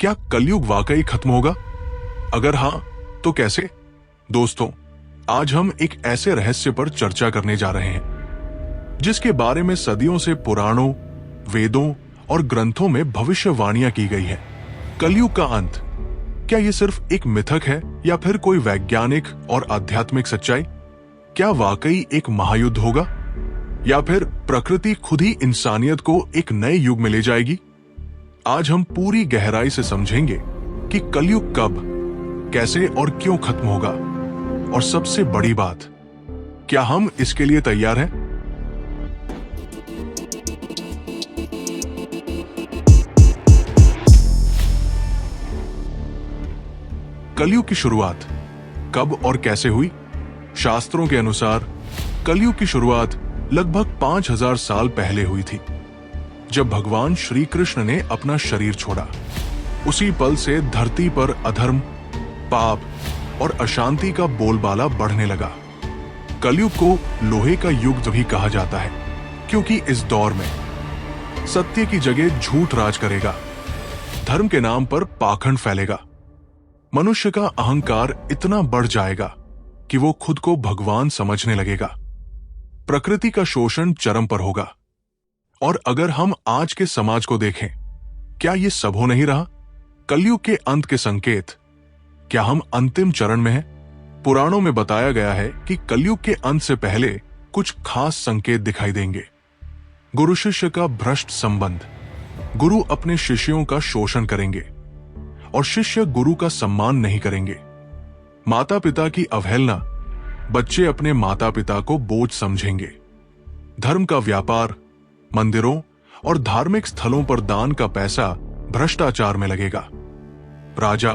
क्या कलयुग वाकई खत्म होगा? अगर हां, तो कैसे? दोस्तों, आज हम एक ऐसे रहस्य पर चर्चा करने जा रहे हैं जिसके बारे में सदियों से पुराणों, वेदों और ग्रंथों में भविष्यवाणियां की गई है। कलयुग का अंत, क्या यह सिर्फ एक मिथक है या फिर कोई वैज्ञानिक और आध्यात्मिक सच्चाई? क्या वाकई एक महायुद्ध होगा या फिर प्रकृति खुद ही इंसानियत को एक नए युग में ले जाएगी? आज हम पूरी गहराई से समझेंगे कि कलयुग कब, कैसे और क्यों खत्म होगा, और सबसे बड़ी बात, क्या हम इसके लिए तैयार हैं? कलयुग की शुरुआत कब और कैसे हुई? शास्त्रों के अनुसार कलयुग की शुरुआत लगभग 5000 साल पहले हुई थी, जब भगवान श्री कृष्ण ने अपना शरीर छोड़ा। उसी पल से धरती पर अधर्म, पाप और अशांति का बोलबाला बढ़ने लगा। कलयुग को लोहे का युग भी कहा जाता है, क्योंकि इस दौर में सत्य की जगह झूठ राज करेगा, धर्म के नाम पर पाखंड फैलेगा, मनुष्य का अहंकार इतना बढ़ जाएगा कि वो खुद को भगवान समझने लगेगा, प्रकृति का शोषण चरम पर होगा। और अगर हम आज के समाज को देखें, क्या ये सब हो नहीं रहा? कलयुग के अंत के संकेत, क्या हम अंतिम चरण में हैं? पुराणों में बताया गया है कि कलयुग के अंत से पहले कुछ खास संकेत दिखाई देंगे। गुरु शिष्य का भ्रष्ट संबंध, गुरु अपने शिष्यों का शोषण करेंगे और शिष्य गुरु का सम्मान नहीं करेंगे। माता पिता की अवहेलना, बच्चे अपने माता पिता को बोझ समझेंगे। धर्म का व्यापार, मंदिरों और धार्मिक स्थलों पर दान का पैसा भ्रष्टाचार में लगेगा। राजा,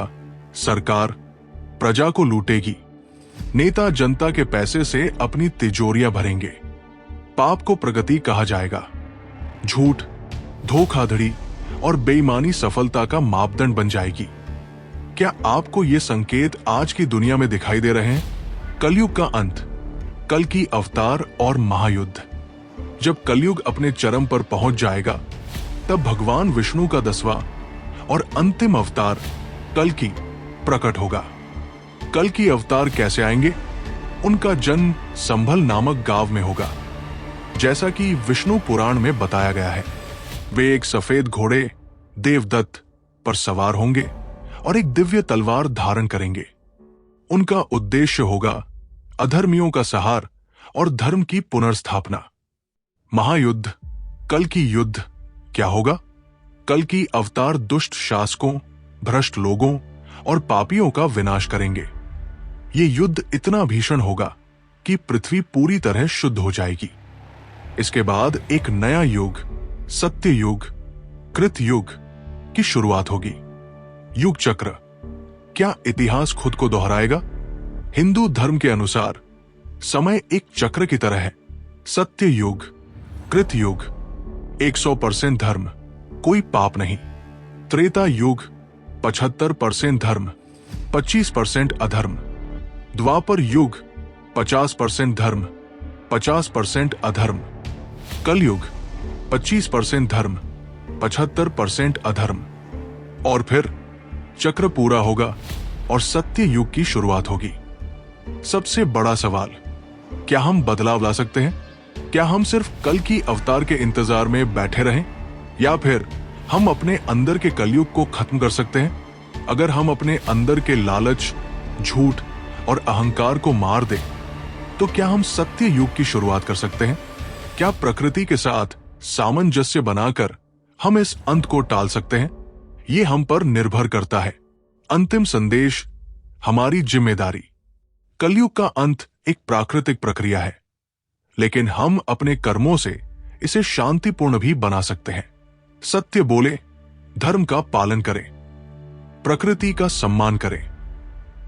सरकार प्रजा को लूटेगी, नेता जनता के पैसे से अपनी तिजोरियां भरेंगे। पाप को प्रगति कहा जाएगा। झूठ, धोखाधड़ी और बेईमानी सफलता का मापदंड बन जाएगी। क्या आपको ये संकेत आज की दुनिया में दिखाई दे रहे हैं? कलयुग का अंत, कल की अवतार और महायुद्ध। जब कलयुग अपने चरम पर पहुंच जाएगा, तब भगवान विष्णु का 10वां और अंतिम अवतार कल की प्रकट होगा। कल की अवतार कैसे आएंगे? उनका जन्म संभल नामक गांव में होगा, जैसा कि विष्णु पुराण में बताया गया है। वे एक सफेद घोड़े देवदत्त पर सवार होंगे और एक दिव्य तलवार धारण करेंगे। उनका उद्देश्य होगा अधर्मियों का संहार और धर्म की पुनर्स्थापना। महायुद्ध, कल की युद्ध क्या होगा? कल की अवतार दुष्ट शासकों, भ्रष्ट लोगों और पापियों का विनाश करेंगे। ये युद्ध इतना भीषण होगा कि पृथ्वी पूरी तरह शुद्ध हो जाएगी। इसके बाद एक नया युग, सत्य युग, कृत युग की शुरुआत होगी। युग चक्र, क्या इतिहास खुद को दोहराएगा? हिंदू धर्म के अनुसार समय एक चक्र की तरह है। सत्य युग, कृत युग 100% धर्म, कोई पाप नहीं। त्रेता युग 75% धर्म, 25% अधर्म। द्वापर युग 50% धर्म, 50% अधर्म। कलयुग 25% धर्म, 75% अधर्म। और फिर चक्र पूरा होगा और सत्य युग की शुरुआत होगी। सबसे बड़ा सवाल, क्या हम बदलाव ला सकते हैं? क्या हम सिर्फ कल की अवतार के इंतजार में बैठे रहें, या फिर हम अपने अंदर के कलयुग को खत्म कर सकते हैं? अगर हम अपने अंदर के लालच, झूठ और अहंकार को मार दें, तो क्या हम सत्य युग की शुरुआत कर सकते हैं? क्या प्रकृति के साथ सामंजस्य बनाकर हम इस अंत को टाल सकते हैं? ये हम पर निर्भर करता है। अंतिम संदेश, हमारी जिम्मेदारी। कलयुग का अंत एक प्राकृतिक प्रक्रिया है, लेकिन हम अपने कर्मों से इसे शांतिपूर्ण भी बना सकते हैं। सत्य बोले, धर्म का पालन करें, प्रकृति का सम्मान करें,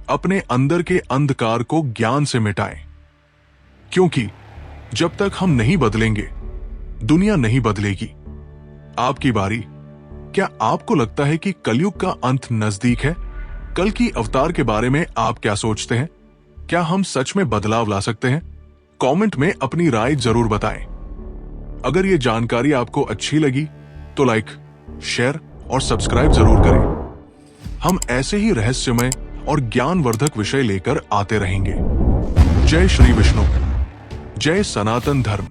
अपने अंदर के अंधकार को ज्ञान से मिटाएं। क्योंकि जब तक हम नहीं बदलेंगे, दुनिया नहीं बदलेगी। आपकी बारी। क्या आपको लगता है कि कलयुग का अंत नजदीक है? कल की अवतार के बारे में आप क्या सोचते हैं? क्या हम सच में बदलाव ला सकते हैं? कमेंट में अपनी राय जरूर बताएं। अगर ये जानकारी आपको अच्छी लगी तो लाइक, शेयर और सब्सक्राइब जरूर करें। हम ऐसे ही रहस्यमय और ज्ञानवर्धक विषय लेकर आते रहेंगे। जय श्री विष्णु, जय सनातन धर्म।